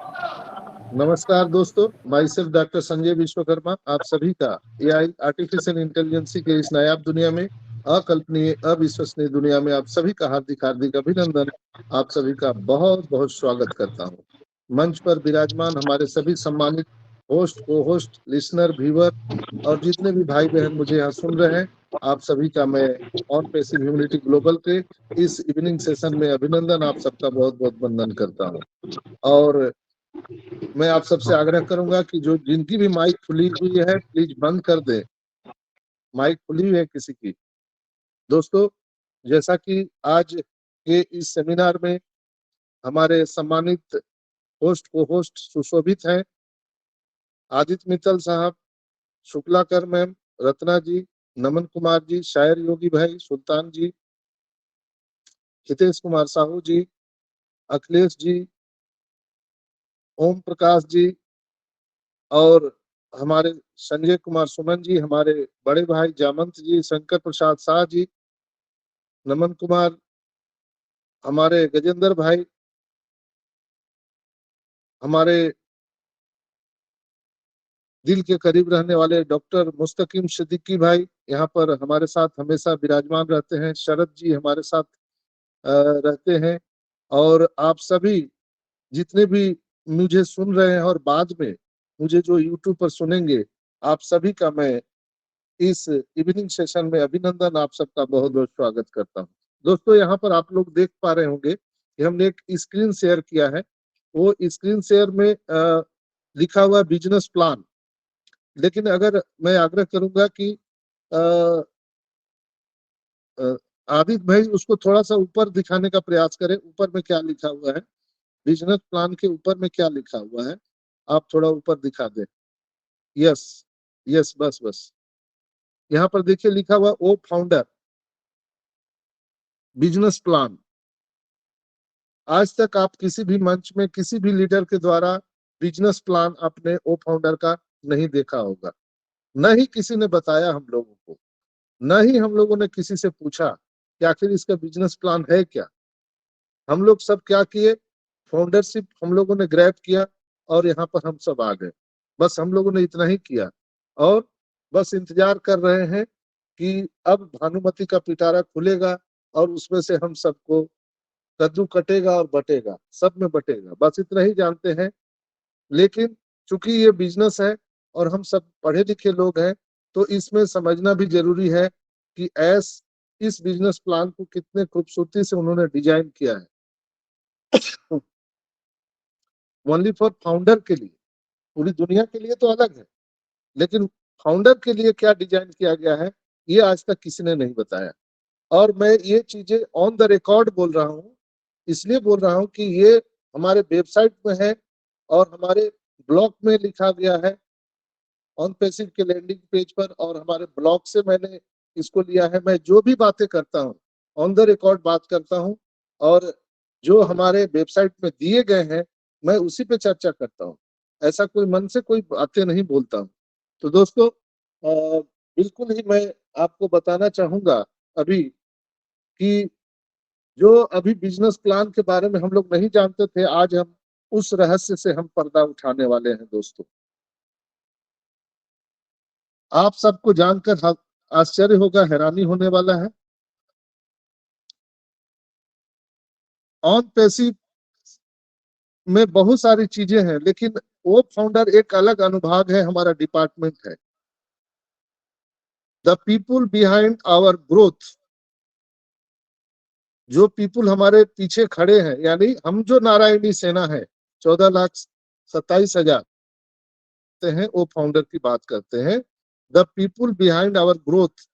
नमस्कार दोस्तों, my self doctor Sanjay Vishwakarma आप सभी का एआई आर्टिफिशियल इंटेलिजेंसी के इस नायाब दुनिया में, अकल्पनीय अविश्वसनीय दुनिया में आप सभी का हार्दिक हार्दिक अभिनंदन। आप सभी का बहुत बहुत स्वागत करता हूं। मंच पर विराजमान हमारे सभी सम्मानित होस्ट, को होस्ट, लिसनर, व्यूअर और जितने भी भाई बहन मुझे यहाँ सुन रहे हैं, आप सभी का मैं ऑन पैसिव ह्यूमैनिटी ग्लोबल के इस इवनिंग सेशन में अभिनंदन, आप सबका बहुत बहुत वंदन करता हूँ। और मैं आप सबसे आग्रह करूंगा कि जो जिनकी भी माइक खुली हुई है प्लीज बंद कर दे। माइक खुली हुई है किसी की? दोस्तों, जैसा कि आज के इस सेमिनार में हमारे सम्मानित होस्ट, को होस्ट सुशोभित हैं आदित्य मित्तल साहब, शुक्लाकर मैम, रत्ना जी, नमन कुमार जी, शायर योगी भाई, सुल्तान जी, हितेश कुमार साहू जी, अखिलेश जी, ओम प्रकाश जी और हमारे संजय कुमार सुमन जी, हमारे बड़े भाई जामंत जी, शंकर प्रसाद शाह जी, नमन कुमार, हमारे गजेंद्र भाई, हमारे दिल के करीब रहने वाले डॉक्टर मुस्तकीम सिद्दीकी भाई यहाँ पर हमारे साथ हमेशा विराजमान रहते हैं, शरद जी हमारे साथ रहते हैं। और आप सभी जितने भी मुझे सुन रहे हैं और बाद में मुझे जो यूट्यूब पर सुनेंगे, आप सभी का मैं इस इवनिंग सेशन में अभिनंदन, आप सबका बहुत बहुत स्वागत करता हूँ। दोस्तों, यहाँ पर आप लोग देख पा रहे होंगे कि हमने एक स्क्रीन शेयर किया है। वो स्क्रीन शेयर में लिखा हुआ बिजनेस प्लान, लेकिन अगर मैं आग्रह करूंगा कि आदित्य भाई उसको थोड़ा सा ऊपर दिखाने का प्रयास करें। ऊपर में क्या लिखा हुआ है, बिजनेस प्लान के ऊपर में क्या लिखा हुआ है, आप थोड़ा ऊपर दिखा दें। यस, यस, बस बस। यहाँ पर देखिए लिखा हुआ ओ फाउंडर बिजनेस प्लान। आज तक आप किसी भी मंच में किसी भी लीडर के द्वारा बिजनेस प्लान अपने ओ फाउंडर का नहीं देखा होगा, न ही किसी ने बताया हम लोगों को, न ही हम लोगों ने किसी से पूछा कि आखिर इसका बिजनेस प्लान है क्या। हम लोग सब क्या किए, फाउंडरशिप हम लोगों ने ग्रैब किया और यहाँ पर हम सब आ गए। बस हम लोगों ने इतना ही किया और बस इंतजार कर रहे हैं कि अब भानुमति का पिटारा खुलेगा और उसमें से हम सबको कद्दू कटेगा और बटेगा, सब में बटेगा, बस इतना ही जानते हैं। लेकिन चूंकि ये बिजनेस है और हम सब पढ़े लिखे लोग हैं, तो इसमें समझना भी जरूरी है कि इस बिजनेस प्लान को कितने खूबसूरती से उन्होंने डिजाइन किया है। ओनली फॉर फाउंडर के लिए, पूरी दुनिया के लिए तो अलग है, लेकिन फाउंडर के लिए क्या डिजाइन किया गया है, ये आज तक किसी ने नहीं बताया। और मैं ये चीजें ऑन द रिकॉर्ड बोल रहा हूँ, इसलिए बोल रहा हूँ कि ये हमारे वेबसाइट में है और हमारे ब्लॉग में लिखा गया है, ऑन पैसिव के लैंडिंग पेज पर, और हमारे ब्लॉग से मैंने इसको लिया है। मैं जो भी बातें करता हूँ ऑन द रिकॉर्ड बात करता हूँ और जो हमारे वेबसाइट में दिए गए हैं मैं उसी पे चर्चा करता हूँ। ऐसा कोई मन से कोई बातें नहीं बोलता हूँ। तो दोस्तों, बिल्कुल ही मैं आपको बताना चाहूंगा अभी कि जो अभी बिजनेस प्लान के बारे में हम लोग नहीं जानते थे, आज हम उस रहस्य से हम पर्दा उठाने वाले हैं। दोस्तों, आप सबको जानकर आश्चर्य होगा, हैरानी होने वाला है। ऑन पैसिव में बहुत सारी चीजें हैं, लेकिन वो फाउंडर एक अलग अनुभाग है, हमारा डिपार्टमेंट है। The people behind our growth, जो पीपुल हमारे पीछे खड़े हैं, यानी हम जो नारायणी सेना है, 14,27,000 हैं, वो फाउंडर की बात करते हैं। The people behind our growth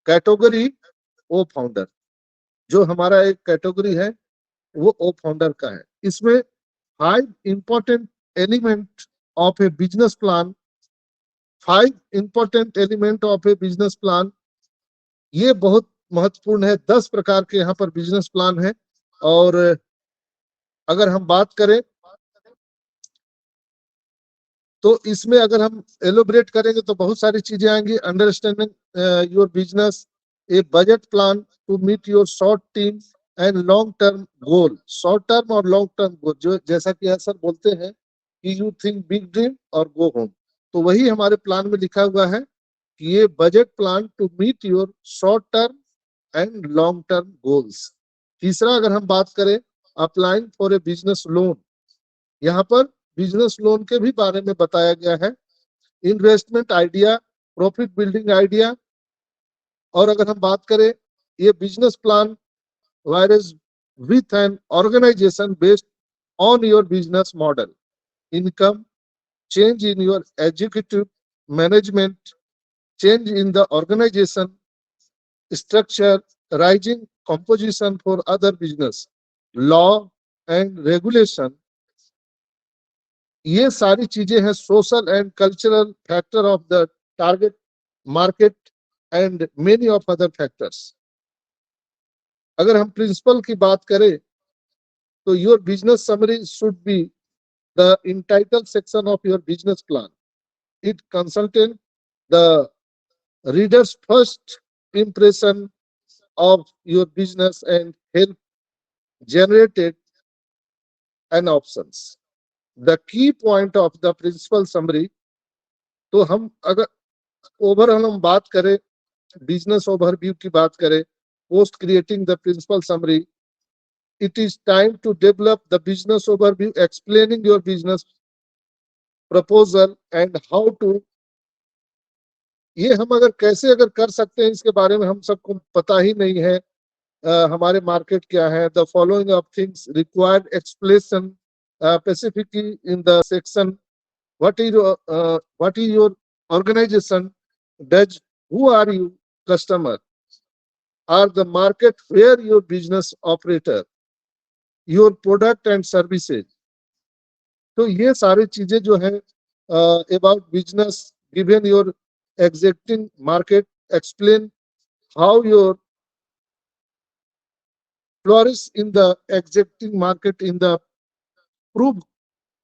category, वो फाउंडर, जो हमारा एक कैटेगरी है वो ओ फाउंडर का है। इसमें 5 important element of A business plan, 5 important element of A business plan, ये बहुत महत्वपूर्ण है। 10 प्रकार के यहाँ पर बिजनेस प्लान है। और अगर हम बात करें तो इसमें अगर हम एलोबरेट करेंगे तो बहुत सारी चीजें आएंगी। Understanding your business, a budget plan to meet your short team and long term goal. Short term और लॉन्ग टर्म गोल, जो जैसा कि सर बोलते हैं कि यू थिंक बिग ड्रीम और गो होम। तो वही हमारे प्लान में लिखा हुआ है कि ये budget plan to meet your short term and long term goals. तीसरा, अगर हम बात करें applying for a business loan, यहाँ पर बिजनेस लोन के भी बारे में बताया गया है। Investment idea, profit building idea, और अगर हम बात करें ये business plan varies with an organisation based on your business model, income, change in your executive management, change in the organization structure, rising composition for other business, law and regulation, ये सारी चीजें हैं social and cultural factor of the target market and many of other factors. अगर हम principal की बात करें तो your business summary should be the entitled section of your business plan. It consulted the reader's first impression of your business and help generated an options. The key point of the principal summary, तो हम अगर overall हम बात करें business overview की बात करें, post creating the principal summary, it is time to develop the business overview explaining your business proposal and how to, ये हम अगर कैसे अगर कर सकते हैं इसके बारे में हम सबको पता ही नहीं है। हमारे मार्केट क्या है, the following of things required explanation specifically in the section what is your organisation, does, who are you, customer, are the market where your business operator, your product and services. तो ये सारी चीजें जो है about business given your existing market, explain how your flourish in the existing market in the prove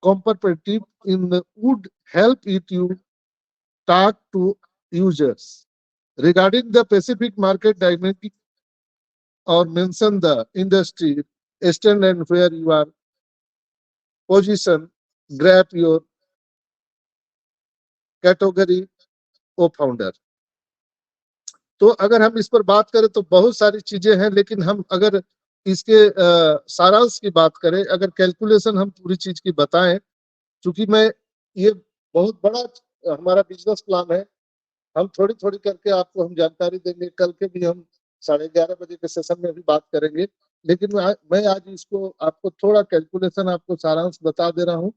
competitive in the would help it you talk to users regarding the specific market dynamic or mention the industry extent and where you are position, grab your category of founder। तो अगर हम इस पर बात करें तो बहुत सारी चीजें हैं, लेकिन हम अगर इसके सारांश की बात करें, अगर कैलकुलेशन हम पूरी चीज की बताएं, क्योंकि मैं ये बहुत बड़ा हमारा बिजनेस प्लान है, हम थोड़ी थोड़ी करके आपको हम जानकारी देंगे। कल के भी हम 11:30 बजे के सेशन में भी बात करेंगे, लेकिन मैं आज इसको आपको थोड़ा कैलकुलेशन आपको सारांश बता दे रहा हूँ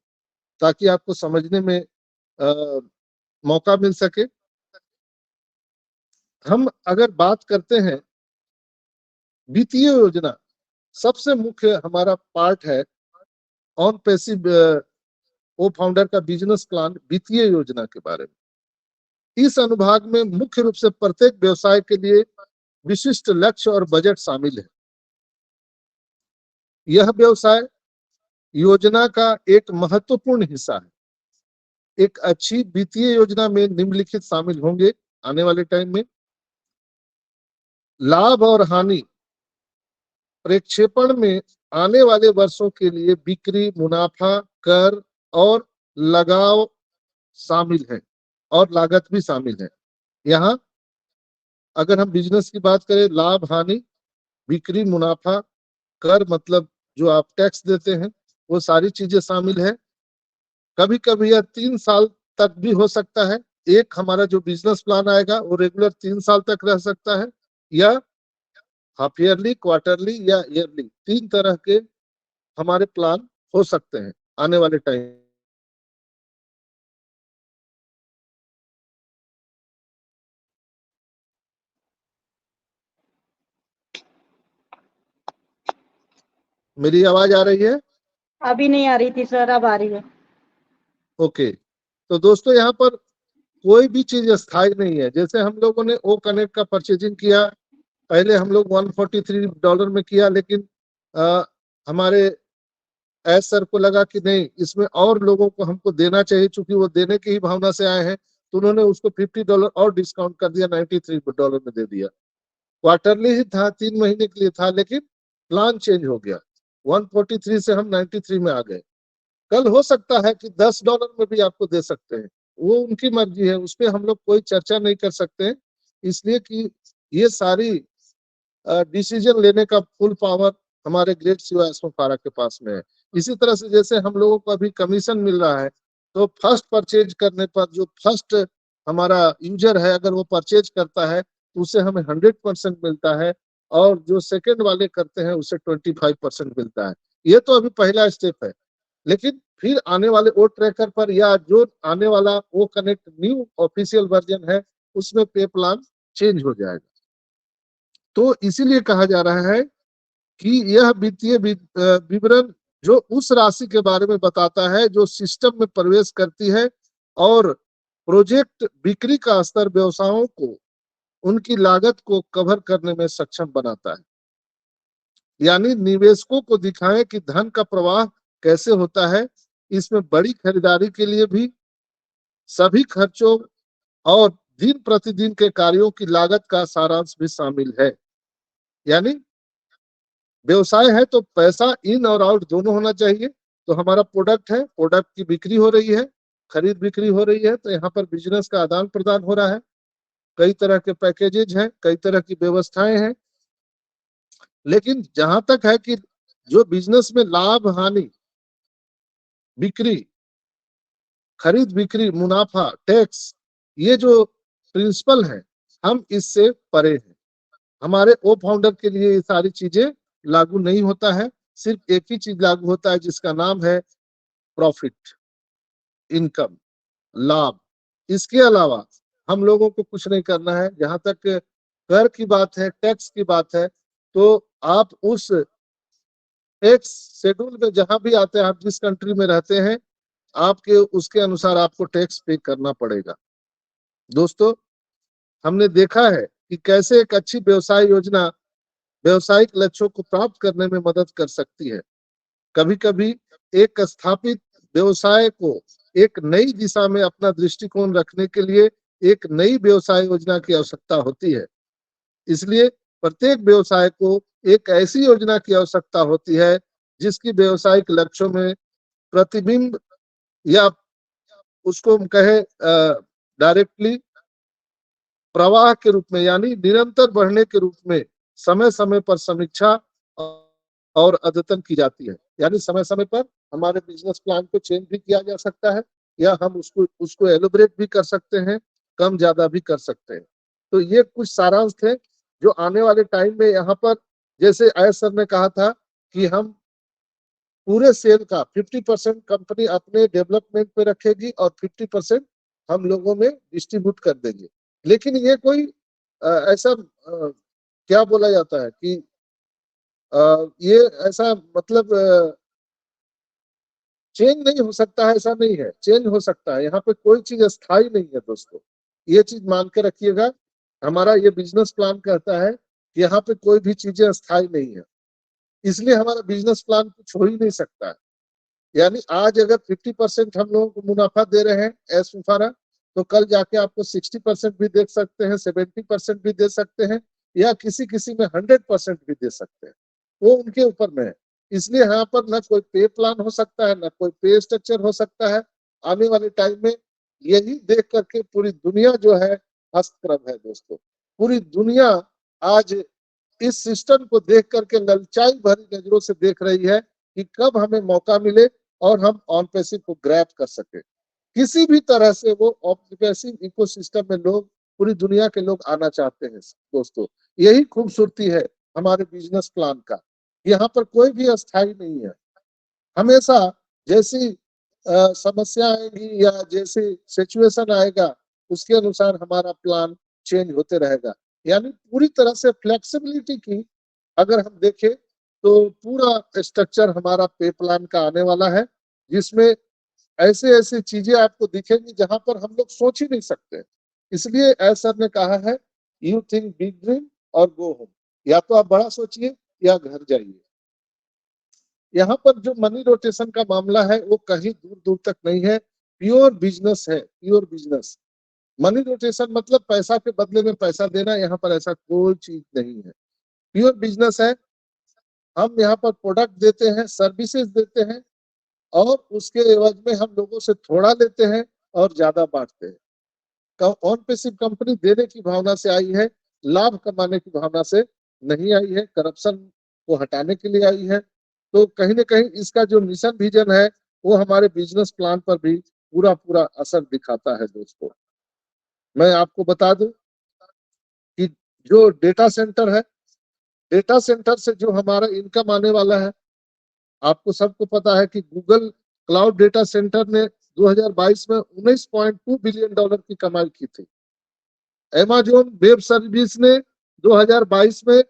ताकि आपको समझने में मौका मिल सके। हम अगर बात करते हैं वित्तीय योजना, सबसे मुख्य हमारा पार्ट है ऑन पैसिव ओ फाउंडर का बिजनेस प्लान वित्तीय योजना के बारे में। इस अनुभाग में मुख्य रूप से प्रत्येक व्यवसाय के लिए विशिष्ट लक्ष्य और बजट शामिल है। यह व्यवसाय योजना का एक महत्वपूर्ण हिस्सा है। एक अच्छी वित्तीय योजना में निम्नलिखित शामिल होंगे आने वाले टाइम में। लाभ और हानि प्रक्षेपण में आने वाले वर्षों के लिए बिक्री, मुनाफा, कर और लगाव शामिल है और लागत भी शामिल है। यहाँ अगर हम बिजनेस की बात करें, लाभ, हानि, बिक्री, मुनाफा, कर मतलब जो आप टैक्स देते हैं, वो सारी चीजें शामिल है। कभी कभी यह 3 साल तक भी हो सकता है। एक हमारा जो बिजनेस प्लान आएगा वो रेगुलर 3 साल तक रह सकता है, या हाफ ईयरली, क्वार्टरली या ईयरली, 3 तरह के हमारे प्लान हो सकते हैं आने वाले टाइम। मेरी आवाज आ रही है? अभी नहीं आ रही थी सर, अब आ रही है। ओके, तो दोस्तों यहाँ पर कोई भी चीज स्थायी नहीं है। जैसे हम लोगों ने ओ कनेक्ट का परचेजिंग किया, पहले हम लोग $143 में किया, लेकिन हमारे एस सर को लगा कि नहीं, इसमें और लोगों को हमको देना चाहिए, चूंकि वो देने की ही भावना से आए हैं, तो उन्होंने उसको $50 और डिस्काउंट कर दिया, $93 में दे दिया। क्वार्टरली ही था, 3 महीने के लिए था, लेकिन प्लान चेंज हो गया, 143 से हम 93 में आ गए। कल हो सकता है कि $10 में भी आपको दे सकते हैं, वो उनकी मर्जी है, उस पे हम लोग कोई चर्चा नहीं कर सकते हैं, इसलिए कि ये सारी डिसीजन लेने का फुल पावर हमारे ग्रेट शिवा एस्मोफारा के पास में है। इसी तरह से जैसे हम लोगों को अभी कमीशन मिल रहा है, तो फर्स्ट परचेज करने पर जो फर्स्ट हमारा यूजर है, अगर वो परचेज करता है तो उसे हमें 100% मिलता है, और जो सेकंड वाले करते हैं उसे 25% मिलता है। ये तो अभी पहला स्टेप है, लेकिन फिर आने वाले ओ ट्रैकर पर या जो आने वाला O connect new official version है, उसमें पे प्लान चेंज हो जाएगा। तो इसीलिए कहा जा रहा है कि यह वित्तीय विवरण जो उस राशि के बारे में बताता है जो सिस्टम में प्रवेश करती है और प्रोजेक्ट बिक्री का स्तर व्यवसायों को उनकी लागत को कवर करने में सक्षम बनाता है। यानी निवेशकों को दिखाएं कि धन का प्रवाह कैसे होता है। इसमें बड़ी खरीदारी के लिए भी सभी खर्चों और दिन प्रतिदिन के कार्यों की लागत का सारांश भी शामिल है। यानी व्यवसाय है तो पैसा इन और आउट दोनों होना चाहिए। तो हमारा प्रोडक्ट है, प्रोडक्ट की बिक्री हो रही है, खरीद बिक्री हो रही है, तो यहाँ पर बिजनेस का आदान प्रदान हो रहा है, कई तरह के पैकेजेज हैं, कई तरह की व्यवस्थाएं हैं। लेकिन जहां तक है कि जो बिजनेस में लाभ हानि, बिक्री, खरीद बिक्री, मुनाफा, टैक्स, ये जो प्रिंसिपल है, हम इससे परे हैं। हमारे ओ फाउंडर के लिए ये सारी चीजें लागू नहीं होता है। सिर्फ एक ही चीज लागू होता है जिसका नाम है प्रॉफिट, इनकम, लाभ। इसके अलावा हम लोगों को कुछ नहीं करना है। जहां तक कर की बात है, टैक्स की बात है, तो आप उस टैक्स शेड्यूल में जहां भी आते हैं, आप जिस कंट्री में रहते हैं, आपके उसके अनुसार आपको टैक्स पे करना पड़ेगा। दोस्तों, हमने देखा है कि कैसे एक अच्छी व्यवसाय योजना व्यवसायिक लक्ष्यों को प्राप्त करने में मदद कर सकती है। कभी कभी एक स्थापित व्यवसाय को एक नई दिशा में अपना दृष्टिकोण रखने के लिए एक नई व्यवसाय योजना की आवश्यकता होती है। इसलिए प्रत्येक व्यवसाय को एक ऐसी योजना की आवश्यकता होती है जिसकी व्यवसायिक लक्ष्यों में प्रतिबिंब, या उसको हम कहे डायरेक्टली प्रवाह के रूप में, यानी निरंतर बढ़ने के रूप में समय समय पर समीक्षा और अद्यतन की जाती है। यानी समय समय पर हमारे बिजनेस प्लान को चेंज भी किया जा सकता है, या हम उसको उसको एलोबरेट भी कर सकते हैं, कम ज्यादा भी कर सकते हैं। तो ये कुछ सारांश थे जो आने वाले टाइम में यहाँ पर, जैसे आयत सर ने कहा था कि हम पूरे सेल का 50% कंपनी अपने डेवलपमेंट पे रखेगी और 50% हम लोगों में डिस्ट्रीब्यूट कर देंगे। लेकिन ये कोई ऐसा क्या बोला जाता है कि ये ऐसा मतलब चेंज नहीं हो सकता है, ऐसा नहीं है, चेंज हो सकता है। यहाँ पे कोई चीज अस्थाई नहीं है दोस्तों, ये चीज मान के रखिएगा। हमारा ये बिजनेस प्लान कहता है कि यहाँ पे कोई भी चीजें अस्थाई नहीं है, इसलिए हमारा बिजनेस प्लान कुछ हो ही नहीं सकता है। यानी आज अगर 50% हम लोगों को मुनाफा दे रहे हैं एस मुफारा, तो कल जाके आपको 60% भी दे सकते हैं, 70% भी दे सकते हैं, या किसी किसी में 100% भी दे सकते हैं। वो उनके ऊपर में है। इसलिए यहाँ पर ना कोई पे प्लान हो सकता है, ना कोई पे स्ट्रक्चर हो सकता है। आने वाले टाइम में यही देख करके पूरी दुनिया जो है हस्तप्रभ है दोस्तों। पूरी दुनिया आज इस सिस्टम को देख करके ललचाई भरी नजरों से देख रही है कि कब हमें मौका मिले और हम ऑन पैसिव को ग्रैब कर सके। किसी भी तरह से वो ऑन पैसिव इकोसिस्टम में लोग, पूरी दुनिया के लोग आना चाहते हैं दोस्तों। यही खूबसूरती है हमारे बिजनेस प्लान का। यहाँ पर कोई भी अस्थाई नहीं है। हमेशा जैसी समस्या आएगी या जैसी सिचुएशन आएगा, उसके अनुसार हमारा प्लान चेंज होते रहेगा। यानी पूरी तरह से फ्लेक्सिबिलिटी की अगर हम देखें तो पूरा स्ट्रक्चर हमारा पे प्लान का आने वाला है, जिसमें ऐसे ऐसे चीजें आपको दिखेंगी जहां पर हम लोग सोच ही नहीं सकते। इसलिए सर ने कहा है, यू थिंक बिग ड्रीम और गो होम। या तो आप बड़ा सोचिए या घर जाइए। यहाँ पर जो मनी रोटेशन का मामला है वो कहीं दूर दूर तक नहीं है, प्योर बिजनेस है, प्योर बिजनेस। मनी रोटेशन मतलब पैसा के बदले में पैसा देना, यहाँ पर ऐसा कोई चीज नहीं है। प्योर बिजनेस है। हम यहाँ पर प्रोडक्ट देते हैं, सर्विसेज देते हैं, और उसके एवज में हम लोगों से थोड़ा लेते हैं और ज्यादा बांटते हैं। ऑन पैसिव कंपनी देने की भावना से आई है, लाभ कमाने की भावना से नहीं आई है, करप्शन को हटाने के लिए आई है। तो कहीं ना कहीं इसका जो मिशन विजन है वो हमारे बिजनेस प्लान पर भी पूरा पूरा असर दिखाता है। दोस्तों, मैं आपको बता दूं कि जो डेटा सेंटर है, डेटा सेंटर से जो हमारा इनकम आने वाला है, आपको सबको पता है कि गूगल क्लाउड डेटा सेंटर ने 2022 में 19.2 बिलियन डॉलर की कमाई की थी। अमेज़न वेब सर्विस ने 2022 में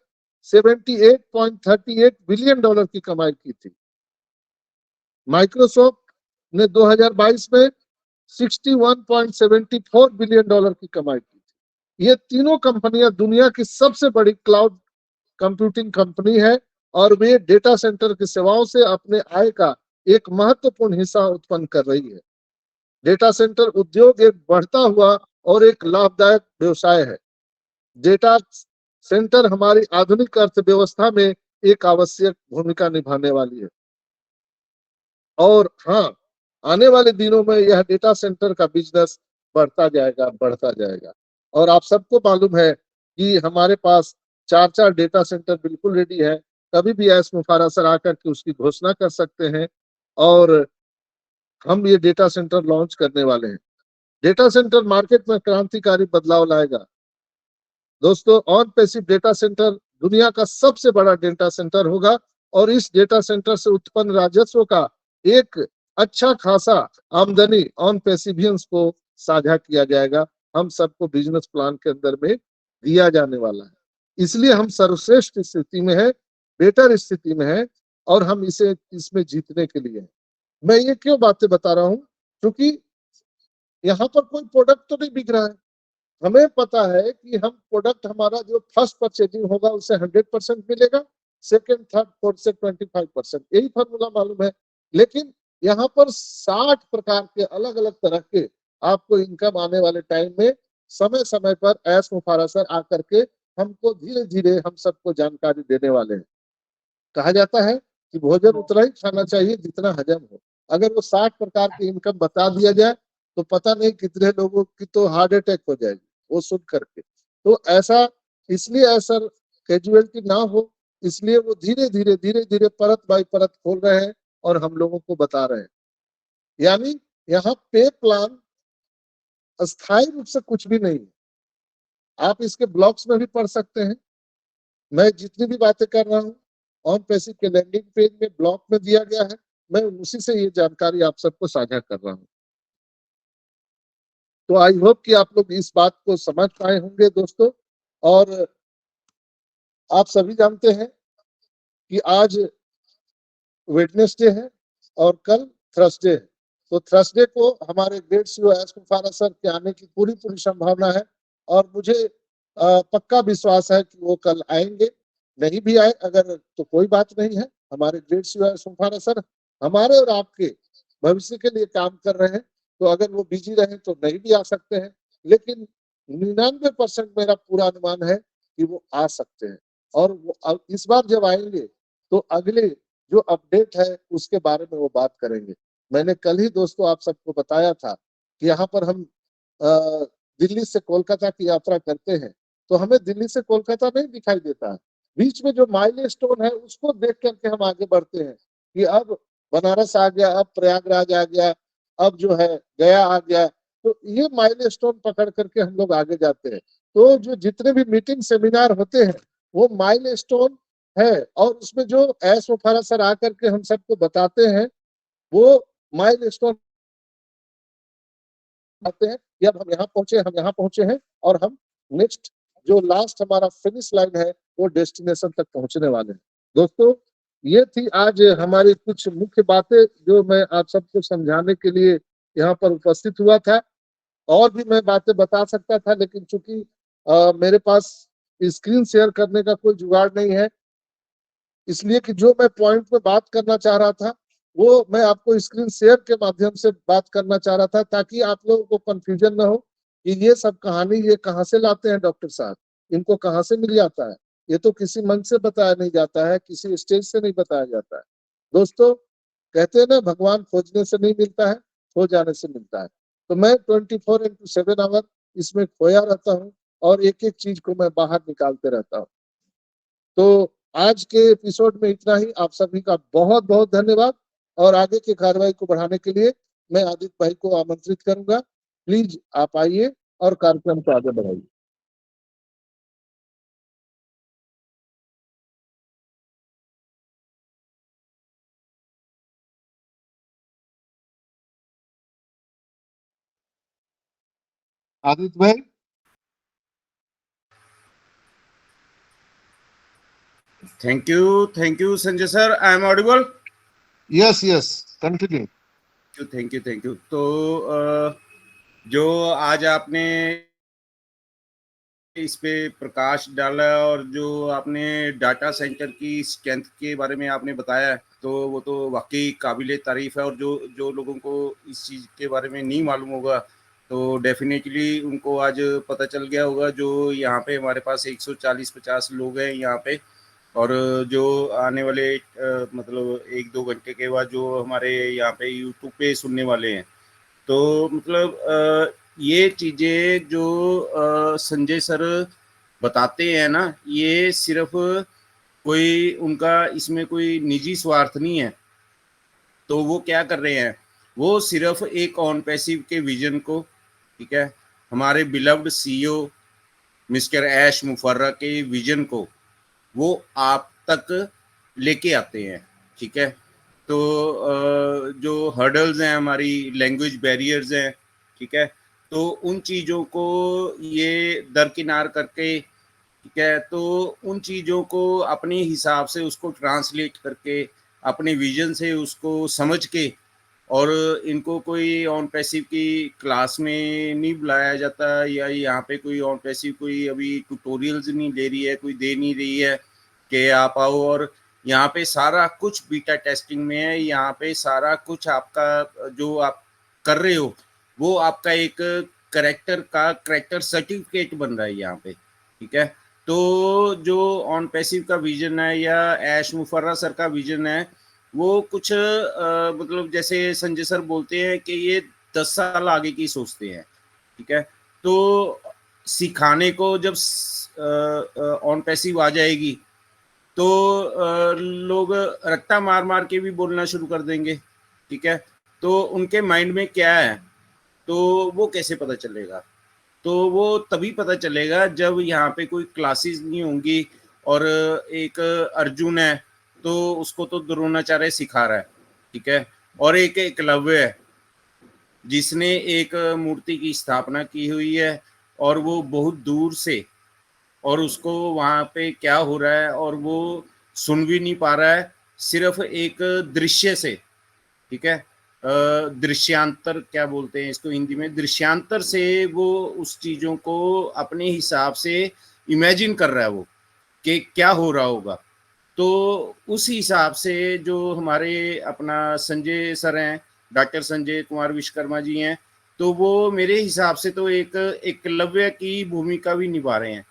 78.38 बिलियन डॉलर की कमाई की थी। माइक्रोसॉफ्ट ने 2022 में 61.74 बिलियन डॉलर की कमाई की थी। ये तीनों कंपनियां दुनिया की सबसे बड़ी क्लाउड कंप्यूटिंग कंपनी है और वे डेटा सेंटर की सेवाओं से अपने आय का एक महत्वपूर्ण हिस्सा उत्पन्न कर रही है। डेटा सेंटर उद्योग एक बढ़ता हुआ और एक लाभदायक व्यवसाय है। डेटा सेंटर हमारी आधुनिक अर्थव्यवस्था में एक आवश्यक भूमिका निभाने वाली है। और हाँ, आने वाले दिनों में यह डेटा सेंटर का बिजनेस बढ़ता जाएगा। और आप सबको मालूम है कि हमारे पास 4 डेटा सेंटर बिल्कुल रेडी है। कभी भी एस मुफारा सर आकर के उसकी घोषणा कर सकते हैं और हम ये डेटा सेंटर लॉन्च करने वाले हैं। डेटा सेंटर मार्केट में क्रांतिकारी बदलाव लाएगा। दोस्तों, ऑन पैसिव डेटा सेंटर दुनिया का सबसे बड़ा डेटा सेंटर होगा और इस डेटा सेंटर से उत्पन्न राजस्व का एक अच्छा खासा आमदनी ऑन पैसिवियंस को साझा किया जाएगा। हम सबको बिजनेस प्लान के अंदर में दिया जाने वाला है। इसलिए हम सर्वश्रेष्ठ स्थिति में है, बेटर स्थिति में है और हम इसमें जीतने के लिए हैं। मैं ये क्यों बातें बता रहा हूँ, क्योंकि यहाँ पर कोई प्रोडक्ट तो नहीं बिक रहा है। हमें पता है कि हम प्रोडक्ट हमारा जो फर्स्ट परचेजिंग होगा उससे 100% मिलेगा, सेकंड थर्ड फोर्थ से 25%, यही फॉर्मूला मालूम है। लेकिन यहाँ पर 60 प्रकार के अलग अलग तरह के आपको इनकम आने वाले टाइम में समय समय पर एस मुफारा सर आकर के हमको धीरे धीरे हम सबको जानकारी देने वाले हैं। कहा जाता है कि भोजन उतना ही खाना चाहिए जितना हजम हो। अगर वो 60 प्रकार की इनकम बता दिया जाए तो पता नहीं कितने लोगों की तो हार्ट अटैक हो जाएगी वो सुन करके। तो ऐसा इसलिए ऐसा कैजुअलिटी ना हो, इसलिए वो धीरे धीरे परत बाई परत खोल रहे हैं और हम लोगों को बता रहे हैं। यानी यहाँ पे प्लान अस्थायी रूप से कुछ भी नहीं है। आप इसके ब्लॉक्स में भी पढ़ सकते हैं। मैं जितनी भी बातें कर रहा हूँ ऑन पैसिव के लैंडिंग पेज में ब्लॉक में दिया गया है। मैं उसी से ये जानकारी आप सबको साझा कर रहा हूँ। तो आई होप कि आप लोग इस बात को समझ पाए होंगे दोस्तों। और आप सभी जानते हैं कि आज वेडनेसडे है और कल थर्सडे है। तो थर्सडे को हमारे ग्रेट सीईओ एस मुफारा सर के आने की पूरी संभावना है और मुझे पक्का विश्वास है कि वो कल आएंगे। नहीं भी आए अगर तो कोई बात नहीं है, हमारे ग्रेट सीईओ एस मुफारा सर हमारे और आपके भविष्य के लिए काम कर रहे हैं। तो अगर वो बिजी रहे तो नहीं भी आ सकते हैं, लेकिन 99% मेरा पूरा अनुमान है कि वो आ सकते हैं। और वो इस बार जब आएंगे तो अगले जो अपडेट है उसके बारे में वो बात करेंगे। मैंने कल ही दोस्तों आप सबको बताया था कि यहाँ पर हम दिल्ली से कोलकाता की यात्रा करते हैं तो हमें दिल्ली से कोलकाता नहीं दिखाई देता है। बीच में जो माइलस्टोन है उसको देख करके हम आगे बढ़ते हैं कि अब बनारस आ गया, अब प्रयागराज आ गया, अब जो है गया आ गया। तो ये माइलस्टोन पकड़ करके हम लोग आगे जाते हैं। तो जो जितने भी मीटिंग सेमिनार होते हैं वो माइलस्टोन है और उसमें जो एस मुफारा सर आकर के हम सबको बताते हैं वो माइलस्टोन आते हैं कि अब हम यहाँ पहुंचे हैं और हम नेक्स्ट जो लास्ट हमारा फिनिश लाइन है वो डेस्टिनेशन तक पहुंचने वाले हैं। दोस्तों, ये थी आज हमारी कुछ मुख्य बातें जो मैं आप सबको समझाने के लिए यहाँ पर उपस्थित हुआ था। और भी मैं बातें बता सकता था लेकिन चूंकि मेरे पास स्क्रीन शेयर करने का कोई जुगाड़ नहीं है, इसलिए कि जो मैं पॉइंट पे बात करना चाह रहा था वो मैं आपको स्क्रीन शेयर के माध्यम से बात करना चाह रहा था ताकि आप लोगों को कंफ्यूजन ना हो कि ये सब कहानी ये कहाँ से लाते हैं डॉक्टर साहब, इनको कहाँ से मिल जाता है। ये तो किसी मंच से बताया नहीं जाता है, किसी स्टेज से नहीं बताया जाता है। दोस्तों, कहते हैं ना, भगवान खोजने से नहीं मिलता है, खो जाने से मिलता है। तो मैं 24/7 आवर इसमें खोया रहता हूँ और एक एक चीज को मैं बाहर निकालते रहता हूँ। तो आज के एपिसोड में इतना ही। आप सभी का बहुत बहुत धन्यवाद। और आगे की कार्रवाई को बढ़ाने के लिए मैं आदित्य भाई को आमंत्रित करूंगा। प्लीज आप आइए और कार्यक्रम को आगे बढ़ाइए। आदित्य भाई। Thank you Sanjay sir. I am audible? Yes yes, continue. Thank you. तो जो आज आपने इस पे प्रकाश डाला और जो आपने डाटा सेंटर की स्ट्रेंथ के बारे में आपने बताया, तो वो तो वाकई काबिले तारीफ है। और जो जो लोगों को इस चीज़ के बारे में नहीं मालूम होगा तो डेफिनेटली उनको आज पता चल गया होगा। जो यहाँ पे हमारे पास 140-50 लोग हैं यहाँ पे, और जो आने वाले मतलब 1-2 घंटे के बाद जो हमारे यहाँ पे यूट्यूब पे सुनने वाले हैं, तो मतलब ये चीज़ें जो संजय सर बताते हैं ना, ये सिर्फ कोई उनका इसमें कोई निजी स्वार्थ नहीं है। तो वो क्या कर रहे हैं, वो सिर्फ एक ऑन पैसिव के विजन को, ठीक है, हमारे बिलव्ड सीईओ मिस्टर ऐश मुफर्रा के विजन को वो आप तक लेके आते हैं, ठीक है। तो जो हर्डल्स हैं, हमारी लैंग्वेज बैरियर्स हैं, ठीक है, तो उन चीज़ों को ये दरकिनार करके, ठीक है, तो उन चीज़ों को अपने हिसाब से उसको ट्रांसलेट करके, अपने विजन से उसको समझ के, और इनको कोई ऑन पैसिव की क्लास में नहीं बुलाया जाता, या यहाँ पे कोई ऑन पैसिव कोई अभी ट्यूटोरियल्स नहीं दे रही है, कोई दे नहीं रही है कि आप आओ। और यहाँ पे सारा कुछ बीटा टेस्टिंग में है। यहाँ पे सारा कुछ आपका जो आप कर रहे हो वो आपका एक करेक्टर सर्टिफिकेट बन रहा है यहाँ पे, ठीक है। तो जो ऑन पैसिव का विजन है या ऐश मुफर्रा सर का विजन है, वो कुछ मतलब जैसे संजय सर बोलते हैं कि ये 10 साल आगे की सोचते हैं, ठीक है। तो सिखाने को जब ऑन पैसिव आ जाएगी तो लोग रट्टा मार मार के भी बोलना शुरू कर देंगे, ठीक है। तो उनके माइंड में क्या है तो वो कैसे पता चलेगा? तो वो तभी पता चलेगा जब यहाँ पे कोई क्लासेस नहीं होंगी। और एक अर्जुन है तो उसको तो द्रोणाचार्य सिखा रहा है, ठीक है। और एक एकलव्य है जिसने एक मूर्ति की स्थापना की हुई है, और वो बहुत दूर से, और उसको वहाँ पे क्या हो रहा है और वो सुन भी नहीं पा रहा है, सिर्फ एक दृश्य से, ठीक है। दृश्यांतर क्या बोलते हैं इसको हिंदी में, दृश्यांतर से वो उस चीज़ों को अपने हिसाब से इमेजिन कर रहा है वो कि क्या हो रहा होगा। तो उस हिसाब से जो हमारे अपना संजय सर हैं, डॉक्टर संजय कुमार विश्वकर्मा जी हैं, तो वो मेरे हिसाब से तो एक एकलव्य की भूमिका भी निभा रहे हैं।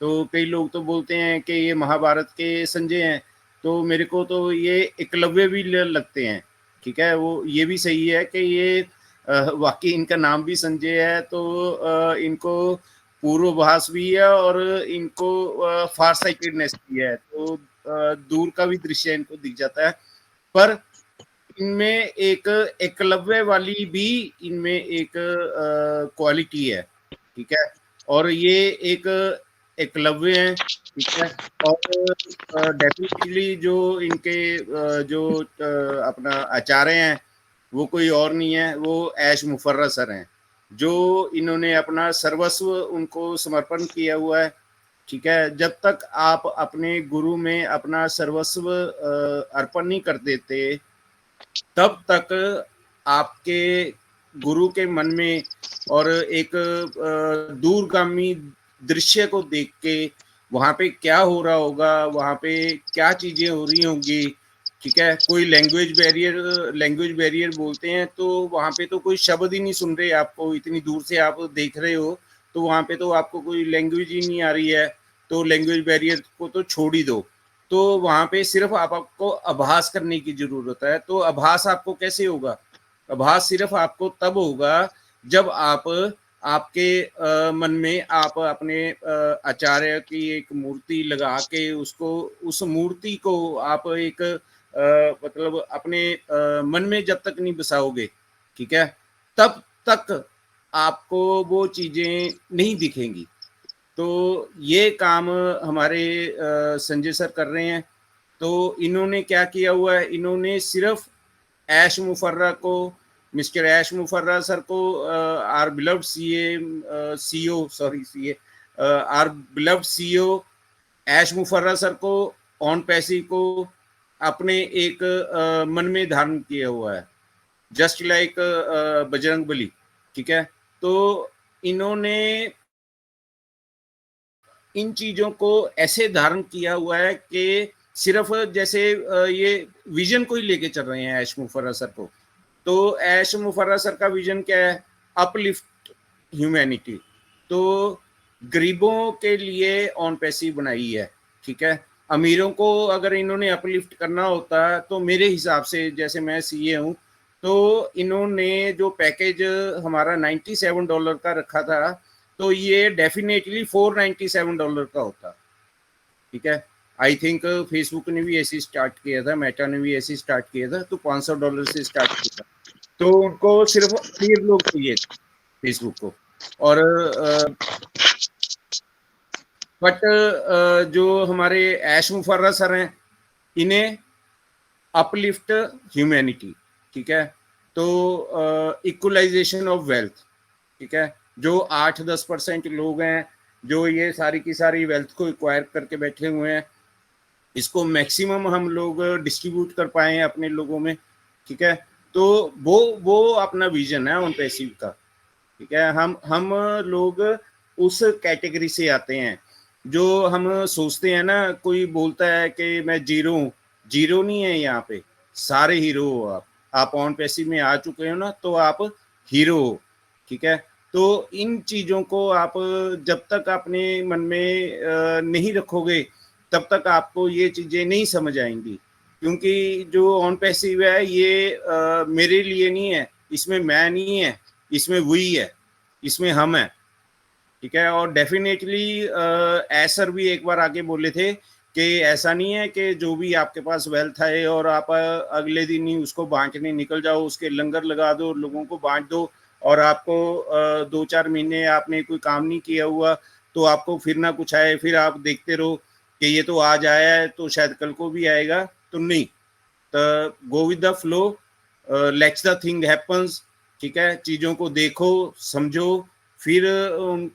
तो कई लोग तो बोलते हैं कि ये महाभारत के संजय हैं, तो मेरे को तो ये एकलव्य भी लगते हैं, ठीक है। वो ये भी सही है कि ये वाकई इनका नाम भी संजय है, तो इनको पूर्वाभास भी है और इनको फार साइटेडनेस भी है, तो दूर का भी दृश्य इनको दिख जाता है। पर इनमें एक एकलव्य वाली भी इनमें एक क्वालिटी है, ठीक है। और ये एक एकलव्य है, ठीक है। और डेफिनेटली जो इनके जो अपना आचार्य हैं वो कोई और नहीं है, वो ऐश मुफर्रा सर हैं, जो इन्होंने अपना सर्वस्व उनको समर्पण किया हुआ है, ठीक है। जब तक आप अपने गुरु में अपना सर्वस्व अर्पण नहीं कर देते, तब तक आपके गुरु के मन में और एक दूरगामी दृश्य को देख के वहाँ पे क्या हो रहा होगा, वहाँ पे क्या चीजें हो रही होंगी, ठीक है। कोई लैंग्वेज बैरियर बोलते हैं, तो वहाँ पे तो कोई शब्द ही नहीं सुन रहे आपको, इतनी दूर से आप देख रहे हो, तो वहाँ पे तो आपको कोई लैंग्वेज ही नहीं आ रही है, तो लैंग्वेज बैरियर को तो छोड़ ही दो, तो वहां पे सिर्फ आपको आभास करने की जरूरत है। तो आभास आपको कैसे होगा? आभास सिर्फ आपको तब होगा जब आप आपके मन में आप अपने आचार्य की एक मूर्ति लगा के उसको, उस मूर्ति को आप एक मतलब अपने मन में जब तक नहीं बसाओगे, ठीक है, तब तक आपको वो चीजें नहीं दिखेंगी। तो ये काम हमारे संजय सर कर रहे हैं। तो इन्होंने क्या किया हुआ है, इन्होंने सिर्फ ऐश मुफर्रा को, मिस्टर ऐश मुफर्रा सर को, our beloved CEO our beloved CEO Aish Mufarra sir को, ऑन पैसिव को अपने एक मन में धारण किया हुआ है, जस्ट लाइक बजरंग बली, ठीक है। तो इन्होंने इन चीजों को ऐसे धारण किया हुआ है कि सिर्फ जैसे ये विजन को ही लेके चल रहे हैं ऐश मुफर्रा सर को। तो ऐश मुफर्रा सर का विजन क्या है? Uplift humanity. तो गरीबों के लिए ऑन पैसिव बनाई है, ठीक है। अमीरों को अगर इन्होंने अपलिफ्ट करना होता तो मेरे हिसाब से, जैसे मैं सीए हूँ, तो इन्होंने जो पैकेज हमारा $97 का रखा था, तो ये डेफिनेटली $497 का होता, ठीक है। आई थिंक फेसबुक ने भी ऐसे स्टार्ट किया था, मेटा ने भी ऐसे स्टार्ट किया था, तो $500 से स्टार्ट किया था। तो उनको सिर्फ 3 लोग चाहिए फेसबुक को। और बट जो हमारे ऐश मुफर्रा सर हैं, इन्हें अपलिफ्ट ह्यूमैनिटी, ठीक है। तो इक्वलाइजेशन ऑफ वेल्थ, ठीक है। जो 8-10% लोग हैं जो ये सारी की सारी वेल्थ को एक्वायर करके बैठे हुए हैं, इसको मैक्सिमम हम लोग डिस्ट्रीब्यूट कर पाए हैं अपने लोगों में, ठीक है। तो वो अपना विजन है ऑन पैसिव का, ठीक है। हम लोग उस कैटेगरी से आते हैं जो हम सोचते हैं ना, कोई बोलता है कि मैं जीरो हूँ, जीरो नहीं है, यहाँ पे सारे हीरो हो। आप ऑन पैसिव में आ चुके हो ना, तो आप हीरो हो, ठीक है। तो इन चीजों को आप जब तक अपने मन में नहीं रखोगे, तब तक आपको ये चीजें नहीं समझ आएंगी। क्योंकि जो ऑन पैसिव है ये मेरे लिए नहीं है, इसमें मैं नहीं है, इसमें वही है, इसमें हम है, ठीक है। और डेफिनेटली ऐसर भी एक बार आके बोले थे कि ऐसा नहीं है कि जो भी आपके पास वेल्थ है और आप अगले दिन ही उसको बांटने निकल जाओ, उसके लंगर लगा दो, लोगों को बांट दो, और आपको 2-4 महीने आपने कोई काम नहीं किया हुआ तो आपको फिर ना कुछ आए, फिर आप देखते रहो कि ये तो आज आया है तो शायद कल को भी आएगा। तो नहीं, तो go with the flow, let's the thing happens, ठीक है। चीज़ों को देखो, समझो, फिर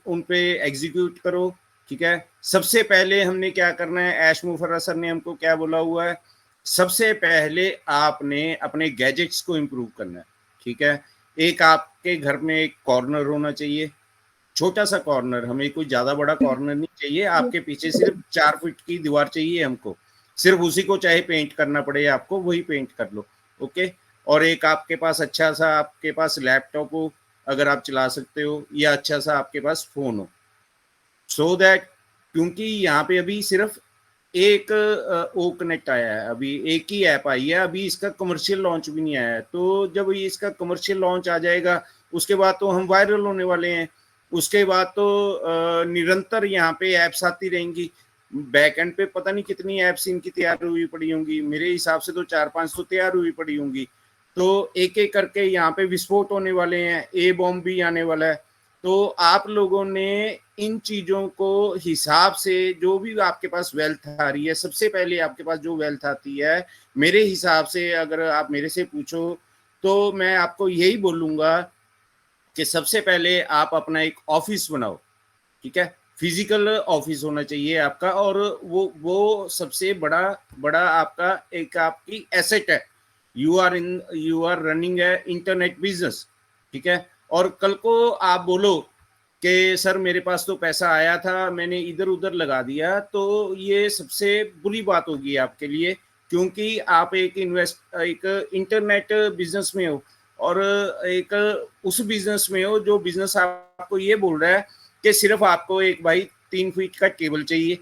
उन पे एग्जीक्यूट करो, ठीक है। सबसे पहले हमने क्या करना है, ऐश मुफर्रा सर ने हमको क्या बोला हुआ है, सबसे पहले आपने अपने गैजेट्स को इम्प्रूव करना है, ठीक है। एक आपके घर में एक कॉर्नर होना चाहिए, छोटा सा कॉर्नर, हमें कोई ज्यादा बड़ा कॉर्नर नहीं चाहिए। आपके पीछे सिर्फ 4 फीट की दीवार चाहिए हमको, सिर्फ उसी को चाहे पेंट करना पड़े आपको, वही पेंट कर लो, ओके। और एक आपके पास अच्छा सा, आपके पास लैपटॉप हो अगर आप चला सकते हो, या अच्छा सा आपके पास फोन हो, सो दैट, क्योंकि यहाँ पे अभी सिर्फ एक ओ कनेक्ट आया है, अभी एक ही ऐप आई है, अभी इसका कमर्शियल लॉन्च भी नहीं आया है। तो जब इसका कमर्शियल लॉन्च आ जाएगा उसके बाद तो हम वायरल होने वाले हैं, उसके बाद तो निरंतर यहाँ पे ऐप्स आती रहेंगी। बैक एंड पे पता नहीं कितनी ऐप्स इनकी तैयार हुई पड़ी होंगी, मेरे हिसाब से तो 4-5 तो तैयार हुई पड़ी होंगी। तो एक एक करके यहाँ पे विस्फोट होने वाले हैं, ए बॉम्ब भी आने वाला है। तो आप लोगों ने इन चीजों को हिसाब से, जो भी आपके पास वेल्थ आ रही है, सबसे पहले आपके पास जो वेल्थ आती है, मेरे हिसाब से अगर आप मेरे से पूछो तो मैं आपको यही बोलूंगा कि सबसे पहले आप अपना एक ऑफिस बनाओ, ठीक है। फिजिकल ऑफिस होना चाहिए आपका, और वो सबसे बड़ा आपका एक आपकी एसेट है। यू आर रनिंग है इंटरनेट बिजनेस, ठीक है। और कल को आप बोलो कि सर मेरे पास तो पैसा आया था, मैंने इधर उधर लगा दिया, तो ये सबसे बुरी बात होगी आपके लिए, क्योंकि आप एक इंटरनेट बिजनेस में हो, और एक उस बिजनेस में हो जो बिजनेस आपको ये बोल रहा है कि सिर्फ आपको एक भाई 3 फीट का टेबल चाहिए,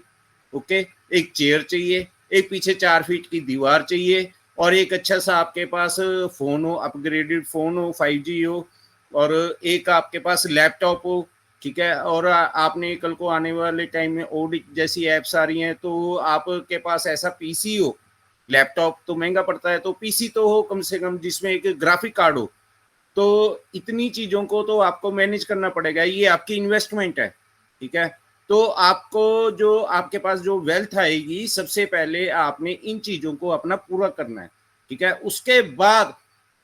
ओके, एक चेयर चाहिए, एक पीछे 4 फीट की दीवार चाहिए, और एक अच्छा सा आपके पास फोन हो, अपग्रेडेड फोन हो, 5G हो, और एक आपके पास लैपटॉप हो, ठीक है। और आपने कल को आने वाले टाइम में ऑडिट जैसी एप्स आ रही हैं, तो आपके पास ऐसा पीसी हो, लैपटॉप तो महंगा पड़ता है, तो पीसी तो हो कम से कम जिसमें एक ग्राफिक कार्ड हो। तो इतनी चीजों को तो आपको मैनेज करना पड़ेगा, ये आपकी इन्वेस्टमेंट है, ठीक है। तो आपको जो आपके पास जो वेल्थ आएगी, सबसे पहले आपने इन चीजों को अपना पूरा करना है, ठीक है। उसके बाद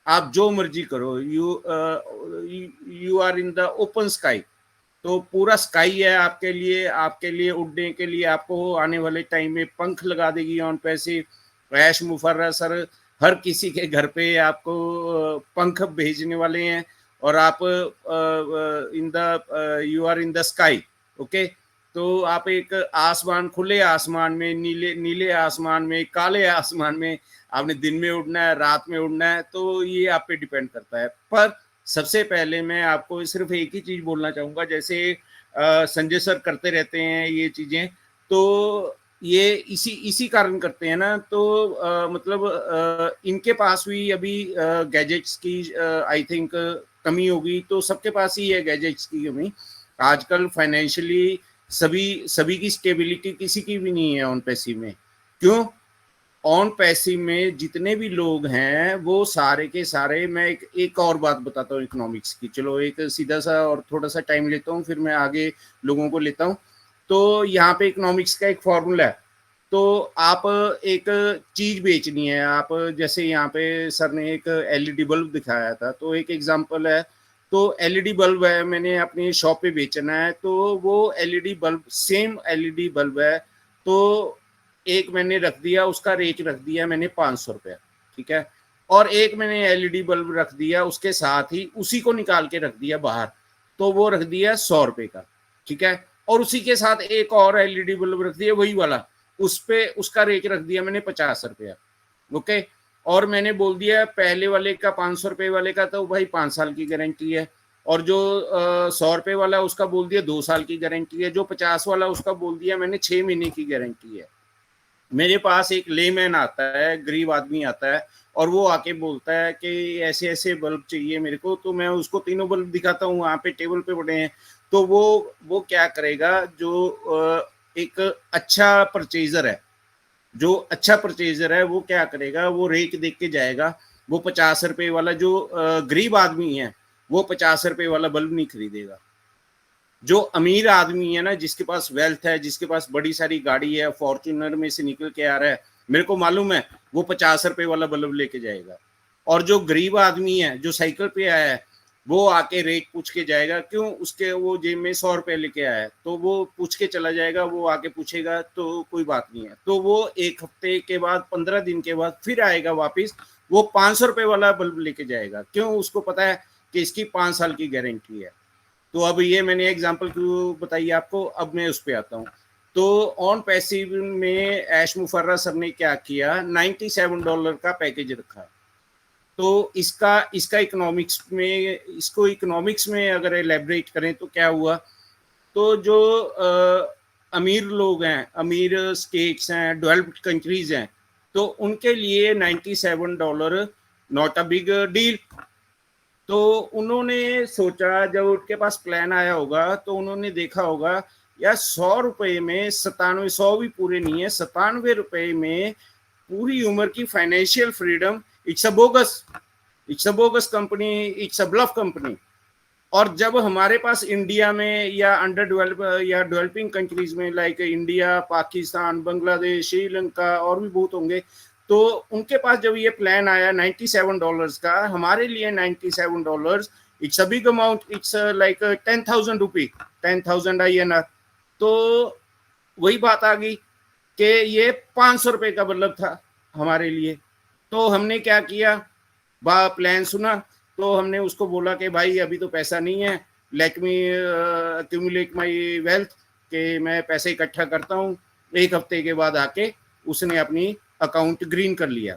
आप जो मर्जी करो, you are in the open sky, तो पूरा स्काई है आपके लिए उड़ने के लिए। आपको आने वाले टाइम में पंख लगा देगी ऑन पैसे, ऐश मुफर्रा सर हर किसी के घर पे आपको पंख भेजने वाले हैं, और आप in the you are in the sky, okay. तो आप एक आसमान, खुले आसमान में, नीले आसमान में, काले आसमान में, आपने दिन में उड़ना है, रात में उड़ना है, तो ये आप पे डिपेंड करता है। पर सबसे पहले मैं आपको सिर्फ एक ही चीज बोलना चाहूंगा, जैसे संजय सर करते रहते हैं ये चीजें, तो ये इसी कारण करते हैं ना। तो मतलब इनके पास भी अभी गैजेट्स की आई थिंक कमी होगी, तो सबके पास ही है गैजेट्स की कमी आजकल। फाइनेंशियली सभी की स्टेबिलिटी किसी की भी नहीं है ऑन पैसिव में। क्यों? ऑन पैसिव में जितने भी लोग हैं वो सारे के सारे, मैं एक और बात बताता हूँ इकोनॉमिक्स की, चलो एक सीधा सा और थोड़ा सा टाइम लेता हूँ, फिर मैं आगे लोगों को लेता हूँ। तो यहाँ पे इकोनॉमिक्स का एक फॉर्मूला है। तो आप एक चीज बेचनी है, आप जैसे यहाँ पे सर ने एक एलईडी बल्ब दिखाया था, तो एक एग्जांपल है, तो एलईडी बल्ब है, मैंने अपनी शॉप पे बेचना है, तो वो LED bulb same LED bulb है, तो एक मैंने रख दिया, उसका रेट रख दिया मैंने 500 रुपया, ठीक है। और एक मैंने एलईडी बल्ब रख दिया, उसके साथ ही उसी को निकाल के रख दिया बाहर, तो वो रख दिया 100 रुपए का, ठीक है। और उसी के साथ एक और एलईडी बल्ब रख दिया वही वाला, उस पे उसका रेट रख दिया मैंने 50 रुपया, ओके। और मैंने बोल दिया पहले वाले का 500 रुपए वाले का तो भाई 5 साल की गारंटी है, और जो 100 रुपए वाला उसका बोल दिया 2 साल की गारंटी है, जो 50 वाला उसका बोल दिया मैंने 6 महीने की गारंटी है। मेरे पास एक लेमैन आता है, गरीब आदमी आता है, और वो आके बोलता है कि ऐसे ऐसे बल्ब चाहिए मेरे को, तो मैं उसको तीनों बल्ब दिखाता हूँ, वहाँ पे टेबल पे पड़े हैं। तो वो क्या करेगा, जो एक अच्छा परचेजर है, जो अच्छा परचेजर है, वो क्या करेगा, वो रेट देख के जाएगा। वो 50 रुपए वाला, जो गरीब आदमी है, वो 50 रुपए वाला बल्ब नहीं खरीदेगा। जो अमीर आदमी है ना, जिसके पास वेल्थ है, जिसके पास बड़ी सारी गाड़ी है, फॉर्च्यूनर में से निकल के आ रहा है, मेरे को मालूम है, वो 50 रुपए वाला बल्ब लेके जाएगा। और जो गरीब आदमी है, जो साइकिल पे आया है, वो आके रेट पूछ के जाएगा। क्यों? उसके वो जेब में 100 रुपए लेके आया है, तो वो पूछ के चला जाएगा, वो आके पूछेगा तो कोई बात नहीं है। तो वो एक हफ्ते के बाद, 15 दिन के बाद फिर आएगा वापिस, वो 500 रुपए वाला बल्ब लेके जाएगा। क्यों? उसको पता है कि इसकी 5 साल की गारंटी है। तो अब ये मैंने एग्जांपल क्यों बताई आपको, अब मैं उस पर आता हूँ। तो ऑन पैसिव में ऐश मुफर्रा सर ने क्या किया, $97 का पैकेज रखा। तो इसका इकोनॉमिक्स में, इसको इकोनॉमिक्स में अगर एलैबोरेट करें तो क्या हुआ, तो जो अमीर लोग हैं, अमीर स्टेट्स हैं, डेवलप्ड कंट्रीज हैं, तो उनके लिए $97 नॉट अ बिग डील। तो उन्होंने सोचा, जब उनके पास प्लान आया होगा, तो उन्होंने देखा होगा यार 100 रुपए में 97, 100 भी पूरे नहीं है, 97 रुपए में पूरी उम्र की financial freedom, it's a bogus company, it's a bluff company. और जब हमारे पास इंडिया में या अंडर डेवलप या डेवलपिंग कंट्रीज में, लाइक इंडिया, पाकिस्तान, बांग्लादेश, श्रीलंका और भी बहुत होंगे, तो उनके पास जब ये प्लान आया $97 का, हमारे लिए $97 it's a big amount, it's like 10,000 rupee, 10,000 INR। तो वही बात आ गई कि ये 500 रुपए का बल्ब था हमारे लिए। तो हमने क्या किया, प्लान सुना, तो हमने उसको बोला कि भाई अभी तो पैसा नहीं है, let me accumulate my wealth, कि मैं पैसे इकट्ठा करता हूँ। एक हफ्ते के बाद आके उसने अपनी अकाउंट ग्रीन कर लिया,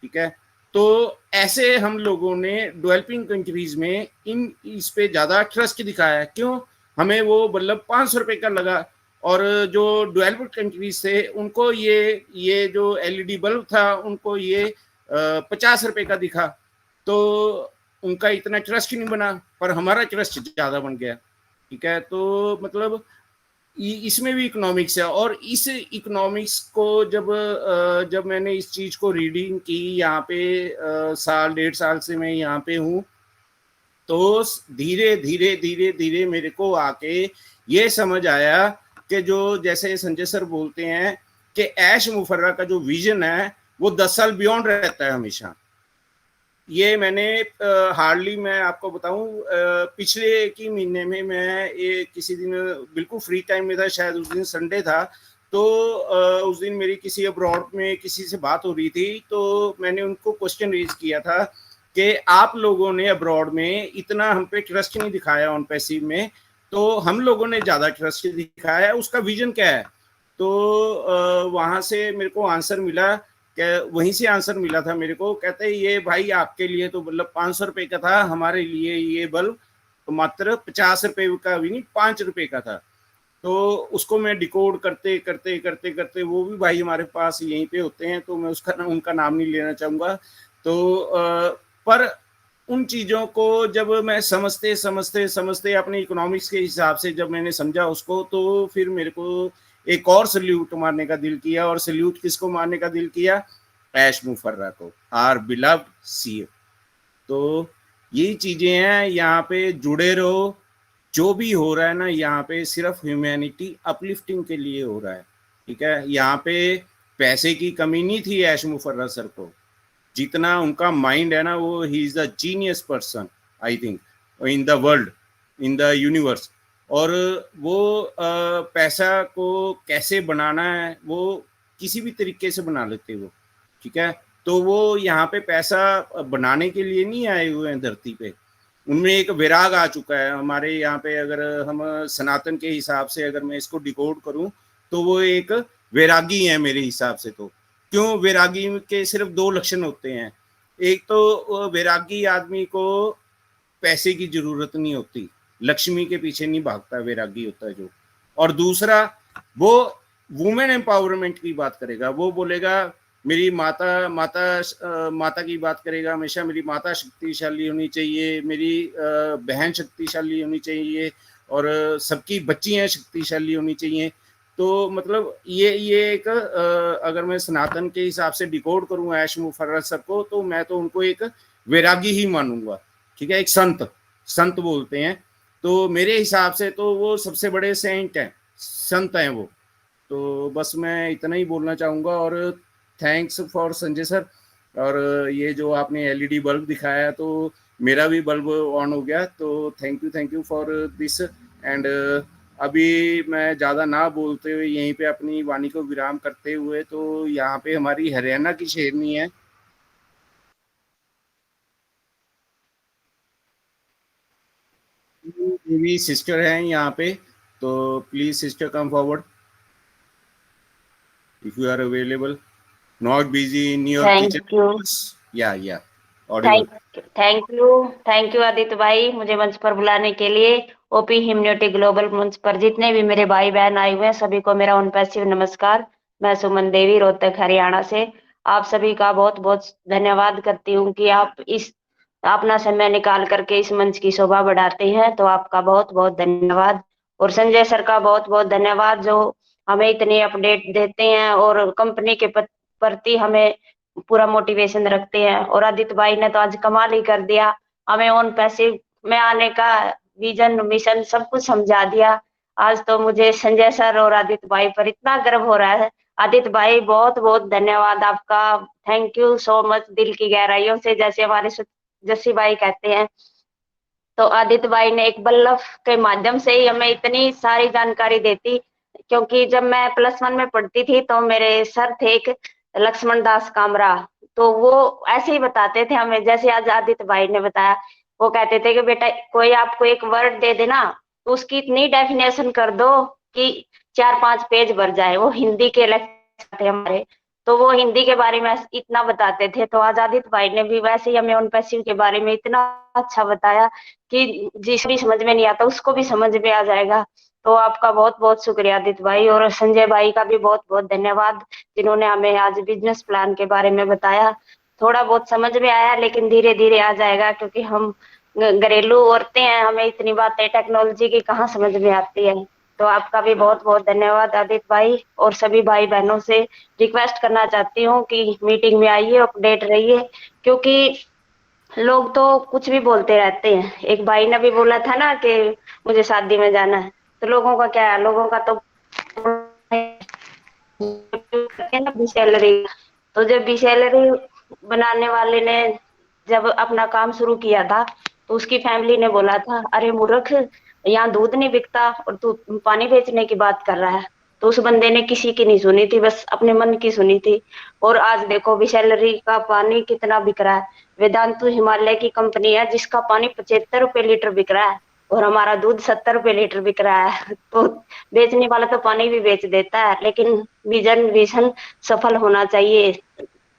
ठीक है। तो ऐसे हम लोगों ने डेवलपिंग कंट्रीज में इस पे ज्यादा ट्रस्ट दिखाया। क्यों? हमें वो बल्ब 500 रुपए का लगा, और जो डेवलप्ड कंट्रीज थे उनको ये जो एलईडी बल्ब था उनको ये 50 रुपए का दिखा, तो उनका इतना ट्रस्ट नहीं बना, पर हमारा ट्रस्ट ज्यादा बन गया। ठीक है, तो मतलब इसमें भी इकोनॉमिक्स है। और इस इकोनॉमिक्स को जब मैंने इस चीज को रीडिंग की, यहाँ पे साल 1.5 साल से मैं यहाँ पे हूँ, तो धीरे धीरे धीरे धीरे मेरे को आके ये समझ आया कि जो जैसे संजय सर बोलते हैं कि ऐश मुफर्रा का जो विजन है वो 10 साल बियॉन्ड रहता है हमेशा। ये मैंने हार्डली मैं आपको बताऊं, पिछले एक ही महीने में मैं किसी दिन बिल्कुल फ्री टाइम में था, शायद उस दिन संडे था, तो उस दिन मेरी किसी अब्रॉड में किसी से बात हो रही थी, तो मैंने उनको क्वेश्चन रेज किया था कि आप लोगों ने अब्रॉड में इतना हम पे ट्रस्ट नहीं दिखाया ऑन पैसिव में, तो हम लोगों ने ज्यादा ट्रस्ट दिखाया है, उसका विजन क्या है। तो वहां से मेरे को आंसर मिला, वहीं से आंसर मिला था मेरे को। कहते हैं ये भाई आपके लिए तो मतलब 500 रुपए का था, हमारे लिए ये बल्ब तो मात्र 50 रुपए का भी नहीं, 5 रुपए का था। तो उसको मैं डिकोड करते करते करते करते, वो भी भाई हमारे पास यहीं पे होते हैं, तो मैं उनका नाम नहीं लेना चाहूंगा। तो पर उन चीजों को जब मैं समझते समझते समझते अपने इकोनॉमिक्स के हिसाब से जब मैंने समझा उसको, तो फिर मेरे को एक और सल्यूट मारने का दिल किया। और सल्यूट किसको मारने का दिल किया? ऐश मुफर्रा को, आर बिलव्ड सीएम। तो यही चीजें हैं, यहाँ पे जुड़े रहो। जो भी हो रहा है ना यहाँ पे सिर्फ ह्यूमैनिटी अपलिफ्टिंग के लिए हो रहा है। ठीक है, यहाँ पे पैसे की कमी नहीं थी ऐश मुफर्रा सर को, जितना उनका माइंड है ना, वो he is the genius person I think in the world, in the universe. और वो पैसा को कैसे बनाना है वो किसी भी तरीके से बना लेते वो। ठीक है, तो वो यहाँ पे पैसा बनाने के लिए नहीं आए हुए हैं धरती पे, उनमें एक विराग आ चुका है। हमारे यहाँ पे अगर हम सनातन के हिसाब से अगर मैं इसको डिकोड करूं तो वो एक वैरागी है मेरे हिसाब से। तो क्यों? वैरागी के सिर्फ 2 लक्षण होते हैं। एक तो वैरागी आदमी को पैसे की जरूरत नहीं होती, लक्ष्मी के पीछे नहीं भागता, वैरागी होता है जो। और दूसरा, वो वुमेन एम्पावरमेंट की बात करेगा, वो बोलेगा मेरी माता की बात करेगा हमेशा, मेरी माता शक्तिशाली होनी चाहिए, मेरी बहन शक्तिशाली होनी चाहिए, और सबकी बच्चियां शक्तिशाली होनी चाहिए। तो मतलब ये एक अगर मैं सनातन के हिसाब से डिकोड करूं ऐश मुफर्रा सर को, तो मैं तो उनको एक वैरागी ही मानूंगा। ठीक है, एक संत बोलते हैं, तो मेरे हिसाब से तो वो सबसे बड़े सेंट हैं, संत हैं वो। तो बस मैं इतना ही बोलना चाहूंगा। और थैंक्स फॉर संजय सर, और ये जो आपने एलईडी बल्ब दिखाया तो मेरा भी बल्ब ऑन हो गया, तो thank you for this. And अभी मैं ज़्यादा ना बोलते हुए यहीं पे अपनी वाणी को विराम करते हुए, तो यहाँ पे हमारी हरियाणा की शेरनी है, मेरी सिस्टर हैं यहाँ पे, तो please sister come forward if you are available, not busy in your kitchen. या ऑडिबल। थैंक यू आदित्य भाई, मुझे मंच पर बुलाने के लिए। ओपी हिम्योनिटी ग्लोबल मंच पर जितने भी मेरे भाई बहन आए हुए हैं सभी को मेरा उन पैसिव नमस्कार। मैं सुमन देवी, रोहतक हरियाणा से आप सभी का बहुत बहुत धन्यवाद करती हूँ कि आप इस अपना समय निकाल करके इस मंच की शोभा बढ़ाते हैं, तो आपका बहुत बहुत धन्यवाद। और संजय सर का बहुत बहुत धन्यवाद जो हमें इतनी अपडेट देते हैं और कंपनी के प्रति हमें पूरा मोटिवेशन रखते हैं। और आदित्य भाई ने तो आज कमाल ही कर दिया, हमें ऑन पैसिव में आने का विजन मिशन सब कुछ समझा दिया। आज तो मुझे संजय सर और आदित्य भाई पर इतना गर्व हो रहा है। आदित्य भाई बहुत बहुत धन्यवाद आपका, थैंक यू सो मच, दिल की गहराइयों से, जैसे हमारे जस्सी भाई कहते हैं। तो आदित्य भाई ने एक बल्लभ के माध्यम से ही हमें इतनी सारी जानकारी देती, क्योंकि जब मैं +1 में पढ़ती थी तो मेरे सर थे एक लक्ष्मण दास कामरा, तो वो ऐसे ही बताते थे हमें, जैसे आज आदित्य भाई ने बताया। वो कहते थे कि बेटा कोई आपको एक वर्ड दे देना तो उसकी इतनी डेफिनेशन कर दो कि 4-5 पेज भर जाए। वो हिंदी के लेक्चर थे हमारे। तो वो हिंदी के बारे में इतना बताते थे, तो आजादित भाई ने भी वैसे ही हमें ऑन पैसिव के बारे में इतना अच्छा बताया कि जिसे भी समझ में नहीं आता उसको भी समझ में आ जाएगा। तो आपका बहुत बहुत शुक्रिया आदित्य भाई, और संजय भाई का भी बहुत बहुत धन्यवाद जिन्होंने हमें आज बिजनेस प्लान के बारे में बताया। थोड़ा बहुत समझ में आया, लेकिन धीरे धीरे आ जाएगा, क्योंकि हम घरेलू औरतें हैं, हमें इतनी बातें टेक्नोलॉजी की कहाँ समझ में आती है। तो आपका भी बहुत बहुत धन्यवाद आदित्य भाई, और सभी भाई बहनों से रिक्वेस्ट करना चाहती हूँ कि मीटिंग में आइए, अपडेट रहिए, क्योंकि लोग तो कुछ भी बोलते रहते हैं। एक भाई ने भी बोला था ना कि मुझे शादी में जाना है, तो लोगों का क्या है, लोगों का तो सैलरी, तो जब भी सैलरी बनाने वाले ने जब अपना काम शुरू किया था, तो उसकी फैमिली ने बोला था, अरे मूर्ख, यहाँ दूध नहीं बिकता और तू पानी बेचने की बात कर रहा है। तो उस बंदे ने किसी की नहीं सुनी थी, बस अपने मन की सुनी थी। और आज देखो बिसलरी का पानी कितना बिक रहा है। वेदांतु हिमालय की कंपनी है जिसका पानी 75 रुपए लीटर बिक रहा है, और हमारा दूध 70 रुपए लीटर बिक रहा है। तो बेचने वाला तो पानी भी बेच देता है, लेकिन विजन सफल होना चाहिए,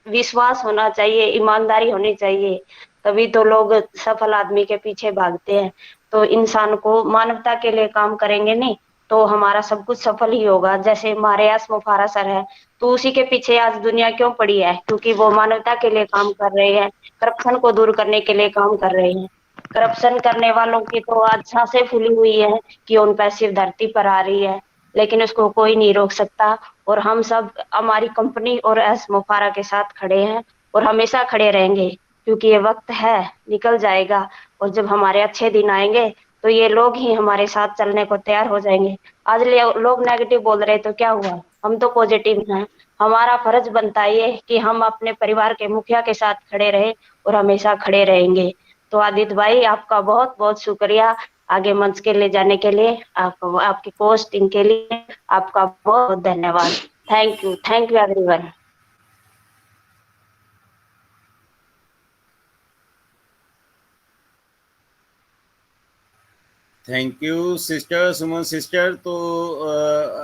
विश्वास होना चाहिए, ईमानदारी होनी चाहिए, तभी तो लोग सफल आदमी के पीछे भागते हैं। तो इंसान को मानवता के लिए काम करेंगे नहीं तो हमारा सब कुछ सफल ही होगा। जैसे हमारे यहाँ मोफारा सर है, तो उसी के पीछे आज दुनिया क्यों पड़ी है, क्योंकि वो मानवता के लिए काम कर रहे हैं, करप्शन को दूर करने के लिए काम कर रहे हैं। करप्शन करने वालों की तो आज सांसें फूली हुई है कि उन पैसिव धरती पर आ रही है, लेकिन उसको कोई नहीं रोक सकता। और हम सब हमारी कंपनी और एस मोफारा के साथ खड़े हैं, और हमेशा खड़े रहेंगे, क्योंकि ये वक्त है, निकल जाएगा। और जब हमारे अच्छे दिन आएंगे तो ये लोग ही हमारे साथ चलने को तैयार हो जाएंगे। आज लोग नेगेटिव बोल रहे तो क्या हुआ, हम तो पॉजिटिव हैं। हमारा फर्ज बनता है ये कि हम अपने परिवार के मुखिया के साथ खड़े रहे, और हमेशा खड़े रहेंगे। तो आदित्य भाई आपका बहुत बहुत शुक्रिया आगे मंच के ले जाने के लिए, आपकी पोस्टिंग के लिए आपका बहुत बहुत धन्यवाद। Thank you everyone. Thank you sister, Suman sister. तो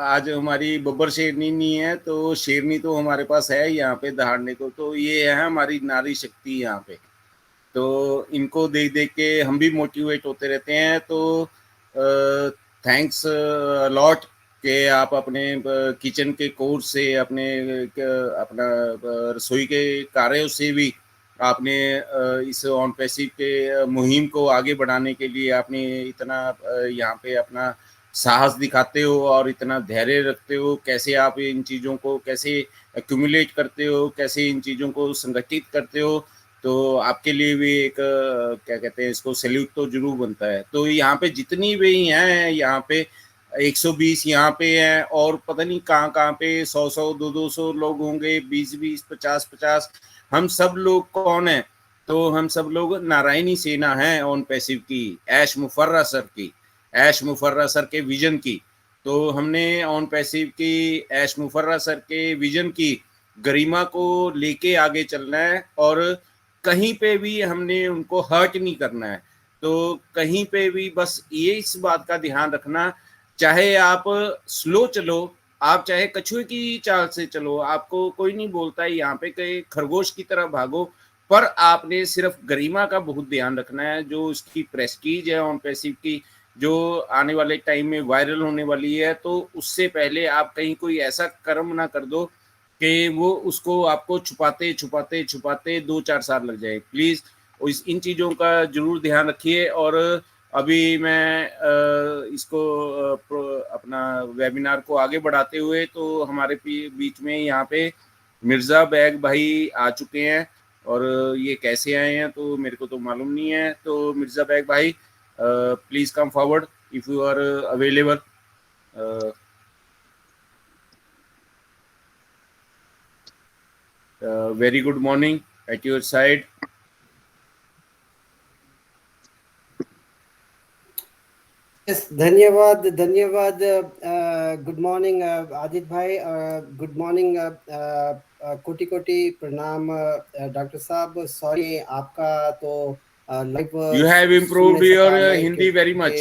आज हमारी बब्बर शेरनी नहीं है, तो शेरनी तो हमारे पास है यहाँ पे दहाड़ने को, तो ये है हमारी नारी शक्ति यहाँ पे। तो इनको देख देख के हम भी मोटिवेट होते रहते हैं। तो थैंक्स लॉट कि आप अपने किचन के कोर्स से, अपना रसोई के कार्यों से भी आपने इस ऑन पैसिव के मुहिम को आगे बढ़ाने के लिए आपने इतना यहाँ पे अपना साहस दिखाते हो और इतना धैर्य रखते हो। कैसे आप इन चीज़ों को कैसे एक्यूमुलेट करते हो, कैसे इन चीज़ों को संगठित करते हो, तो आपके लिए भी एक क्या कहते हैं इसको, सैल्यूट तो जरूर बनता है। तो यहाँ पे जितनी भी हैं, यहाँ पे 120 यहाँ पे हैं, और पता नहीं कहाँ कहाँ पे 100 200 लोग होंगे, 20 50 हम सब लोग कौन है, तो हम सब लोग नारायणी सेना है ऑन पैसिव की, ऐश मुफर्रा सर की, ऐश मुफर्रा सर के विजन की। तो हमने ऑन पैसिव की ऐश मुफर्रा सर के विजन की गरिमा को लेके आगे चलना है, और कहीं पे भी हमने उनको हर्ट नहीं करना है। तो कहीं पे भी बस ये इस बात का ध्यान रखना, चाहे आप स्लो चलो, आप चाहे कछुए की चाल से चलो, आपको कोई नहीं बोलता है यहाँ पे कि खरगोश की तरह भागो, पर आपने सिर्फ गरिमा का बहुत ध्यान रखना है। जो उसकी प्रेस्टीज है ऑन पैसिव की, जो आने वाले टाइम में वायरल होने वाली है, तो उससे पहले आप कहीं कोई ऐसा कर्म ना कर दो कि वो उसको आपको छुपाते छुपाते छुपाते 2-4 साल लग जाए। प्लीज़ इन चीज़ों का जरूर ध्यान रखिए। और अभी मैं इसको अपना वेबिनार को आगे बढ़ाते हुए, तो हमारे बीच में यहाँ पे मिर्ज़ा बैग भाई आ चुके हैं, और ये कैसे आए हैं तो मेरे को तो मालूम नहीं है। तो मिर्ज़ा बैग भाई, please come forward if you are available. Very good morning at your side. Yes, धन्यवाद धन्यवाद। गुड मॉर्निंग आदित्य भाई, गुड मॉर्निंग, कोटि कोटि प्रणाम डॉक्टर साहब। सॉरी आपका तो live You have improved your Hindi very much.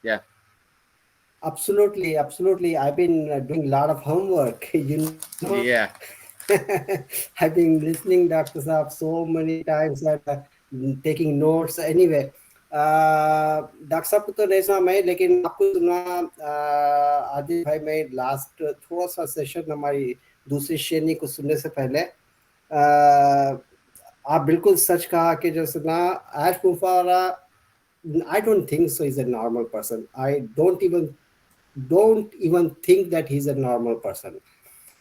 Yeah. Absolutely. I've been doing a lot of homework. You know, Yeah. I've been listening Dr. Saab so many times and taking notes. Anyway, doctor साहब को तो नहीं सुना मैं, लेकिन आपको सुना आदित्य भाई। मैं लास्ट थोड़ा सा सेशन हमारी दूसरी श्रेणी को सुनने से पहले आप बिल्कुल सच कहा कि जो सुना एश मुफारा, I don't think so he's a normal person. I don't even think that he's a normal person.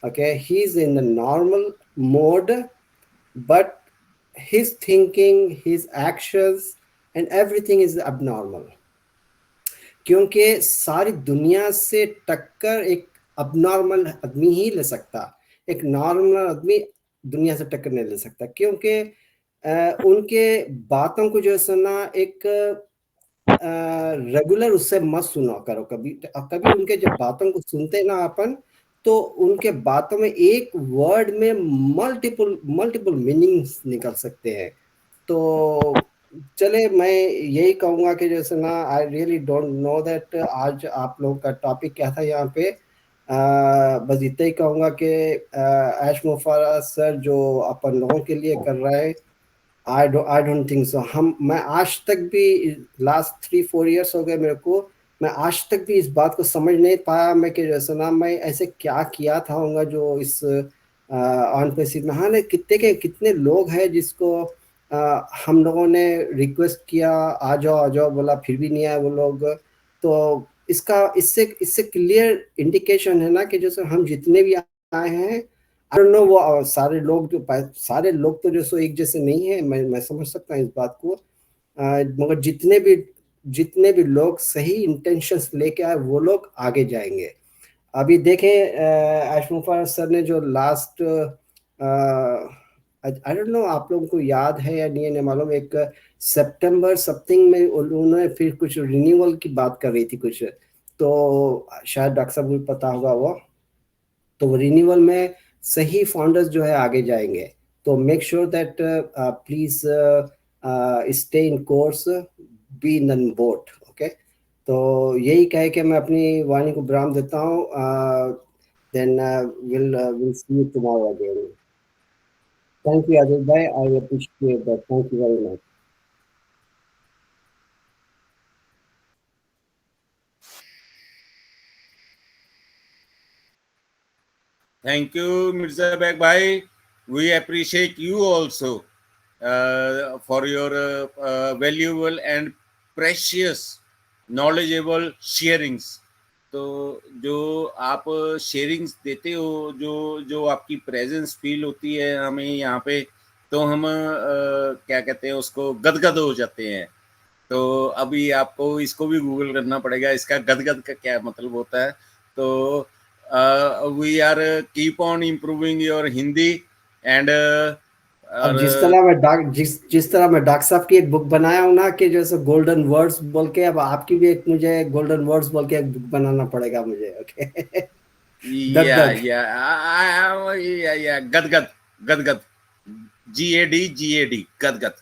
Okay, he's in the normal mode, but his thinking, his actions, and everything is abnormal. क्योंकि सारी दुनिया से टक्कर एक abnormal आदमी ही ले सकता, एक नॉर्मल आदमी दुनिया से टक्कर नहीं ले सकता, क्योंकि उनके बातों को जो सुना एक रेगुलर उससे मत सुना करो। कभी उनके जब बातों को सुनते ना अपन, तो उनके बातों में एक वर्ड में मल्टीपल मीनिंग्स निकल सकते हैं। तो चले, मैं यही कहूँगा कि जैसे ना I really don't know that आज आप लोगों का टॉपिक क्या था यहाँ पे। बस इतना ही कहूँगा कि ऐश मुफारा सर जो अपन लोगों के लिए कर रहे हैं, I don't think so. मैं आज तक भी लास्ट 3-4 इयर्स हो गए मेरे को, मैं आज तक भी इस बात को समझ नहीं पाया मैं कि जैसे ना मैं ऐसे क्या किया था होगा जो इस ऑन पे सीट में। हाँ, कितने लोग हैं जिसको हम लोगों ने रिक्वेस्ट किया आ जाओ बोला, फिर भी नहीं आए वो लोग। तो इससे क्लियर इंडिकेशन है ना कि जैसे हम जितने भी आए हैं, I don't know, वो सारे लोग तो जो सो एक जैसे नहीं है, मैं समझ सकता हूँ इस बात को। मगर जितने भी लोग सही इंटेंशंस लेके आए वो लोग आगे जाएंगे। अभी देखें ऐश मुफारा सर ने जो लास्ट आई डोंट नो आप लोगों को याद है या नहीं मालूम, एक सितंबर समथिंग में उन्होंने फिर कुछ रिन्यूअल की बात कर रही थी कुछ, तो शायद डॉक्टर साहब को पता होगा वो। तो रिन्यूअल में सही फाउंडर्स जो है आगे जाएंगे। तो make sure that please stay in course, be in boat. Okay, तो यही कह के मैं अपनी वाणी को विराम देता हूँ। Then will see you tomorrow again. Thank you Aditya भाई, I appreciate that, thank you very much. Thank you, Mirza Beg Bhai. We appreciate you also for your valuable and precious, knowledgeable sharings. तो जो आप sharings देते हो, जो आपकी presence feel होती है हमें यहाँ पे, तो हम क्या कहते हैं उसको, गदगद हो जाते हैं। तो अभी आपको इसको भी गूगल करना पड़ेगा, इसका गदगद का क्या मतलब होता है। तो we are keep on improving your Hindi and अब जिस तरह मैं डॉक्टर साहब की एक बुक बनाया हूँ ना कि जैसे गोल्डन वर्ड्स बोल के, अब आपकी भी एक मुझे गोल्डन वर्ड्स बोल के एक बुक बनाना पड़ेगा मुझे। ओके गदगद GAD गदगद।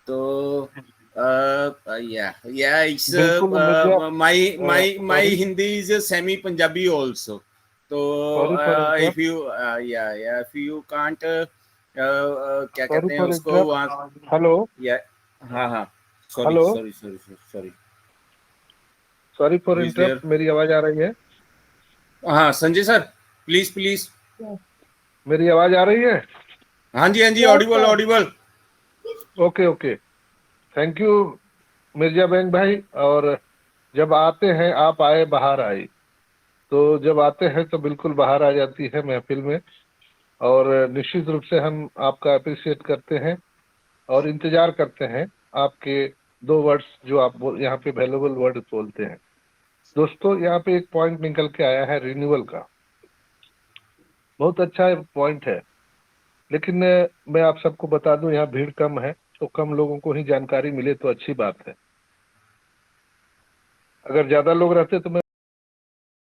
तो it's my Hindi is semi Punjabi also. तो if you can't क्या कहते हैं उसको, हेलो, हाँ सॉरी फॉर इंटरप्ट, मेरी आवाज आ रही है? हाँ संजय सर, प्लीज मेरी आवाज आ रही है? हाँ जी audible. Okay, thank you Mirza बैंक भाई। और जब आते हैं, आप आए बाहर आई, तो जब आते हैं तो बिल्कुल बाहर आ जाती है महफिल में, और निश्चित रूप से हम आपका अप्रिशिएट करते हैं और इंतजार करते हैं आपके 2 वर्ड्स जो आप यहाँ पे वैल्यूएबल वर्ड बोलते हैं। दोस्तों, यहाँ पे एक पॉइंट निकल के आया है रिन्यूअल का, बहुत अच्छा पॉइंट है, लेकिन मैं आप सबको बता दूं यहाँ भीड़ कम है, तो कम लोगों को ही जानकारी मिले तो अच्छी बात है। अगर ज्यादा लोग रहते तो मैं